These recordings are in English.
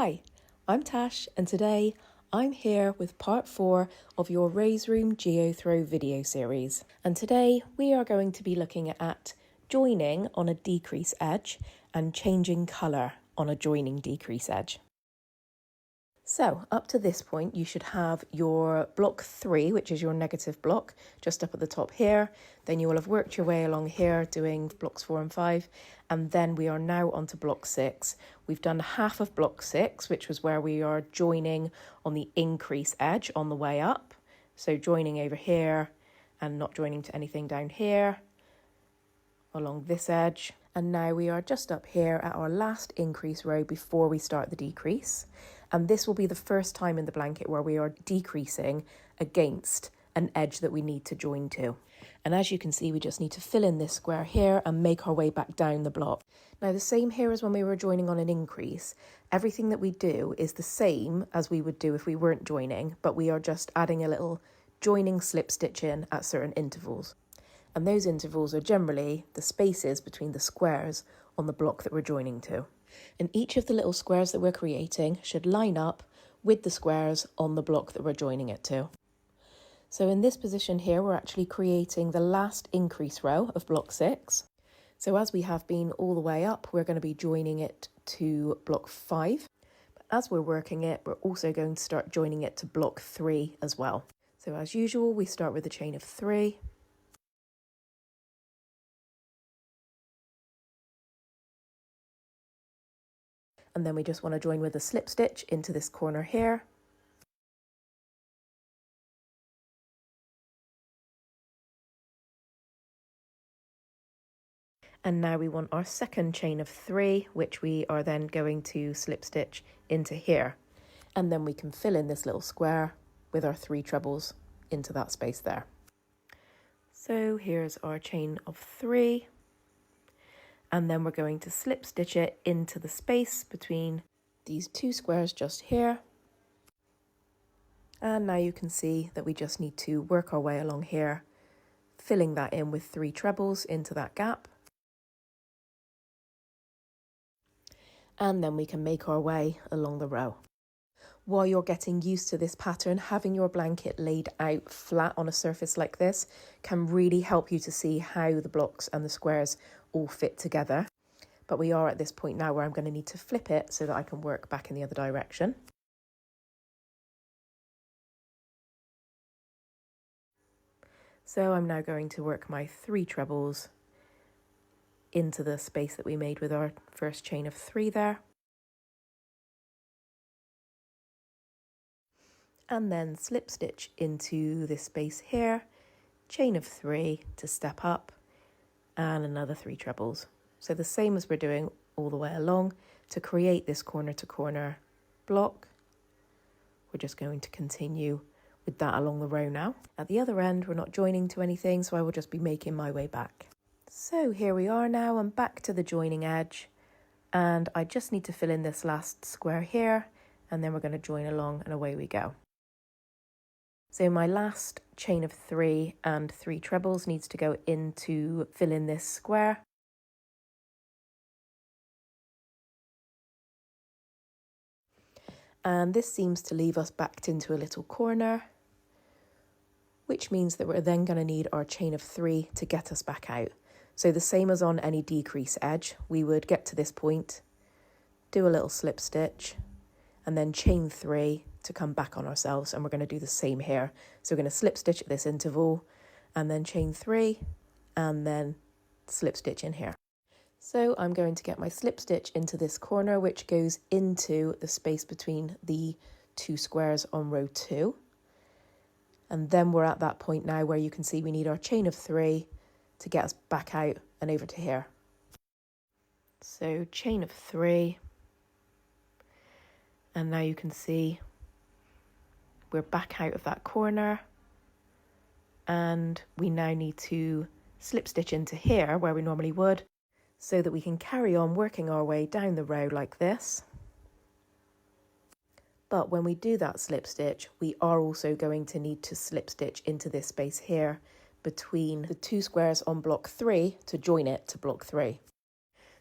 Hi, I'm Tash and today I'm here with part 4 of your Raise Room Geothrow video series. And today we are going to be looking at joining on a decrease edge and changing colour on a joining decrease edge. So up to this point you should have your block 3, which is your negative block, just up at the top here. Then you will have worked your way along here doing blocks 4 and 5, and then we are now onto block 6. We've done half of block 6, which was where we are joining on the increase edge on the way up. So joining over here and not joining to anything down here along this edge. And now we are just up here at our last increase row before we start the decrease. And this will be the first time in the blanket where we are decreasing against an edge that we need to join to. And as you can see, we just need to fill in this square here and make our way back down the block. Now the same here as when we were joining on an increase. Everything that we do is the same as we would do if we weren't joining, but we are just adding a little joining slip stitch in at certain intervals. And those intervals are generally the spaces between the squares on the block that we're joining to. And each of the little squares that we're creating should line up with the squares on the block that we're joining it to. So in this position here, we're actually creating the last increase row of block 6. So as we have been all the way up, we're going to be joining it to block 5. But as we're working it, we're also going to start joining it to block 3 as well. So as usual, we start with a chain of 3. And then we just want to join with a slip stitch into this corner here. And now we want our second chain of 3, which we are then going to slip stitch into here. And then we can fill in this little square with our 3 trebles into that space there. So here's our chain of 3. And then we're going to slip stitch it into the space between these 2 squares just here. And now you can see that we just need to work our way along here, filling that in with 3 trebles into that gap. And then we can make our way along the row. While you're getting used to this pattern, having your blanket laid out flat on a surface like this can really help you to see how the blocks and the squares all fit together. But we are at this point now where I'm going to need to flip it so that I can work back in the other direction. So I'm now going to work my 3 trebles into the space that we made with our first chain of 3 there. And then slip stitch into this space here, chain of 3 to step up, and another 3 trebles. So the same as we're doing all the way along to create this corner to corner block. We're just going to continue with that along the row now. At the other end, we're not joining to anything, so I will just be making my way back. So here we are now, and back to the joining edge. And I just need to fill in this last square here, and then we're going to join along and away we go. So my last chain of 3 and 3 trebles needs to go in to fill in this square. And this seems to leave us backed into a little corner, which means that we're then going to need our chain of 3 to get us back out. So the same as on any decrease edge, we would get to this point, do a little slip stitch, and then chain 3 to come back on ourselves, and we're going to do the same here. So we're going to slip stitch at this interval, and then chain 3, and then slip stitch in here. So I'm going to get my slip stitch into this corner, which goes into the space between the 2 squares on row 2. And then we're at that point now where you can see we need our chain of 3 to get us back out and over to here. So chain of 3, and now you can see we're back out of that corner, and we now need to slip stitch into here where we normally would, so that we can carry on working our way down the row like this. But when we do that slip stitch, we are also going to need to slip stitch into this space here between the 2 squares on block 3 to join it to block 3.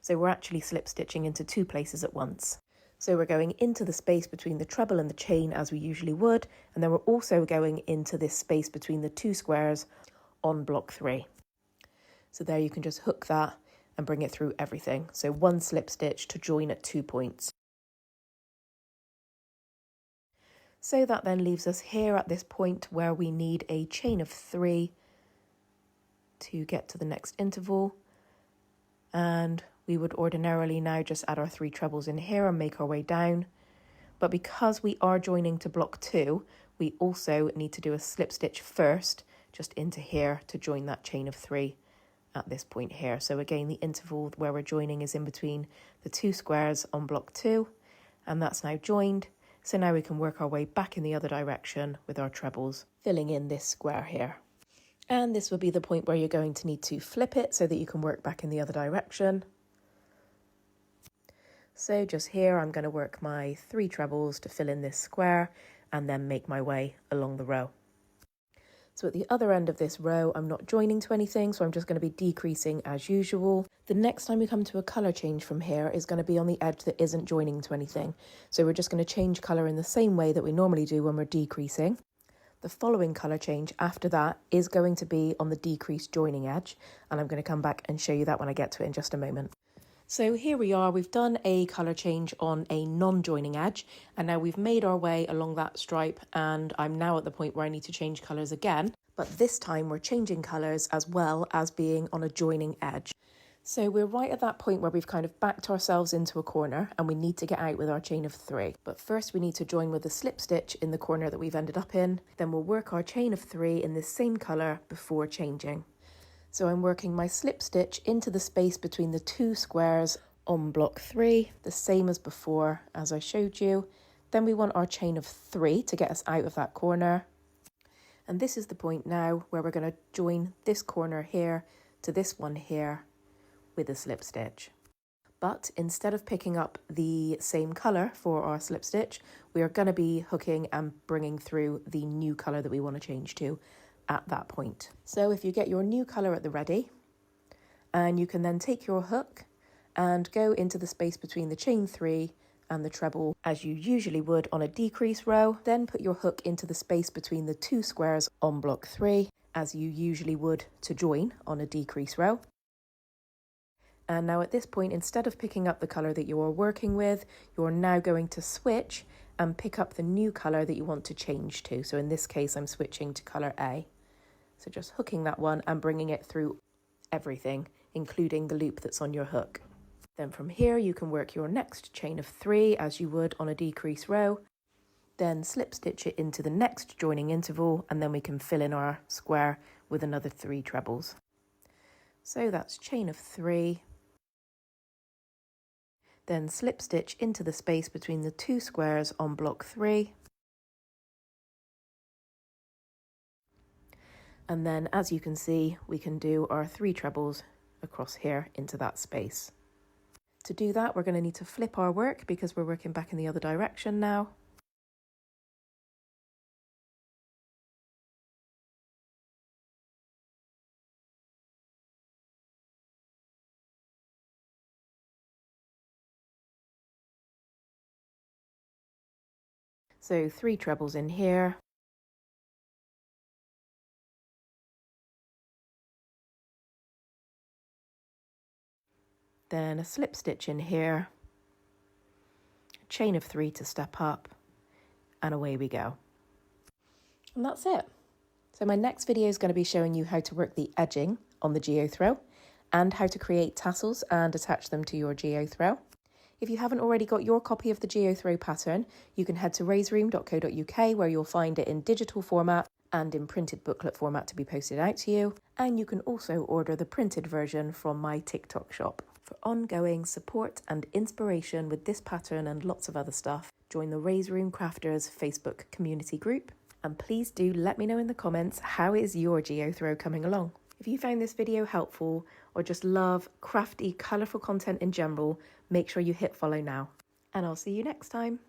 So we're actually slip stitching into 2 places at once. So we're going into the space between the treble and the chain as we usually would, and then we're also going into this space between the 2 squares on block 3. So there you can just hook that and bring it through everything. So 1 slip stitch to join at 2 points. So that then leaves us here at this point where we need a chain of 3 to get to the next interval. And we would ordinarily now just add our 3 trebles in here and make our way down. But because we are joining to block 2, we also need to do a slip stitch first, just into here to join that chain of 3 at this point here. So again, the interval where we're joining is in between the 2 squares on block 2, and that's now joined. So now we can work our way back in the other direction with our trebles, filling in this square here. And this will be the point where you're going to need to flip it so that you can work back in the other direction. So just here, I'm going to work my 3 trebles to fill in this square and then make my way along the row. So at the other end of this row, I'm not joining to anything, so I'm just going to be decreasing as usual. The next time we come to a colour change from here is going to be on the edge that isn't joining to anything. So we're just going to change colour in the same way that we normally do when we're decreasing. The following colour change after that is going to be on the decreased joining edge, and I'm going to come back and show you that when I get to it in just a moment. So here we are, we've done a colour change on a non-joining edge, and now we've made our way along that stripe, and I'm now at the point where I need to change colours again, but this time we're changing colours as well as being on a joining edge. So we're right at that point where we've kind of backed ourselves into a corner and we need to get out with our chain of 3. But first we need to join with a slip stitch in the corner that we've ended up in, then we'll work our chain of 3 in this same colour before changing. So I'm working my slip stitch into the space between the 2 squares on block 3, the same as before as I showed you. Then we want our chain of 3 to get us out of that corner. And this is the point now where we're going to join this corner here to this one here with a slip stitch. But instead of picking up the same colour for our slip stitch, we are going to be hooking and bringing through the new colour that we want to change to at that point. So if you get your new colour at the ready, and you can then take your hook and go into the space between the chain 3 and the treble as you usually would on a decrease row, then put your hook into the space between the 2 squares on block 3 as you usually would to join on a decrease row. And now at this point, instead of picking up the colour that you're working with, you're now going to switch and pick up the new colour that you want to change to. So in this case, I'm switching to colour A. So just hooking that one and bringing it through everything, including the loop that's on your hook. Then from here, you can work your next chain of 3 as you would on a decrease row. Then slip stitch it into the next joining interval, and then we can fill in our square with another 3 trebles. So that's chain of 3. Then slip stitch into the space between the 2 squares on block 3. And then, as you can see, we can do our 3 trebles across here into that space. To do that, we're going to need to flip our work because we're working back in the other direction now. So 3 trebles in here. Then a slip stitch in here, a chain of 3 to step up, and away we go. And that's it. So my next video is going to be showing you how to work the edging on the geothrow and how to create tassels and attach them to your geothrow. If you haven't already got your copy of the geothrow pattern, you can head to raisroom.co.uk where you'll find it in digital format and in printed booklet format to be posted out to you. And you can also order the printed version from my TikTok shop. For ongoing support and inspiration with this pattern and lots of other stuff, join the Raise Room Crafters Facebook community group. And please do let me know in the comments, how is your geothrow coming along? If you found this video helpful or just love crafty, colourful content in general, make sure you hit follow now. And I'll see you next time.